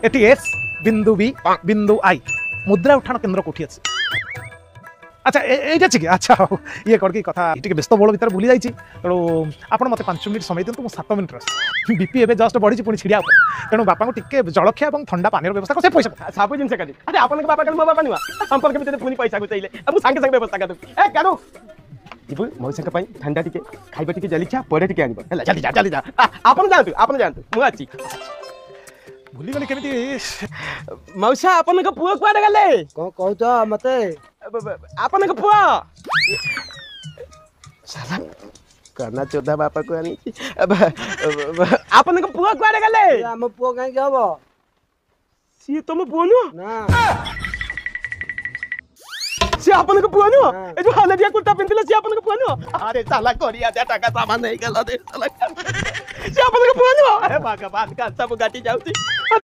eighty S बिंदु B बिंदु आई मुद्रा उठाण केन्द्र कोठी अछि अच्छा एटा छी अच्छा ये करके कथा टिके व्यस्त बोल भीतर भूली जाइछि तेणु आपण मते 5 मिनिट समय दियंतु 7 मिनिट रस बीपी एबे जस्ट बढ़ी पुणी छिड़िया तेणु बापा को टिके जलखिया और ठंडा पानी व्यवस्था को से पैसा सब जिनसे काटी अरे आपन के बापा के मोबाइल पानीवा संपर्क भीतर पुणी पैसा को चाहिए अब संगे संगे व्यवस्था कर ए कानो इबो मौसा के पई ठंडा टिके खाइबा टिके जलखिया परे टिके आनिबो हला जल्दी जा आपन जानतु मु आछि भूली गली केमिति मौसा आपन के पुआ कुआ गले को कहतो मते आपन के पुआ साला करना चोदा बापा को आनी आपन के पुआ कुआ गले हम पुआ काहे के हबो सी तुम पुआ नु ना सी आपन के पुआ नु ए जो हलदिया कुर्ता पिनदिले सी आपन के पुआ नु अरे साला कोरिया दे टाका सामान नहीं गला दे साला सी आपन के पुआ नु अरे भगवान का सब गाटी जाउती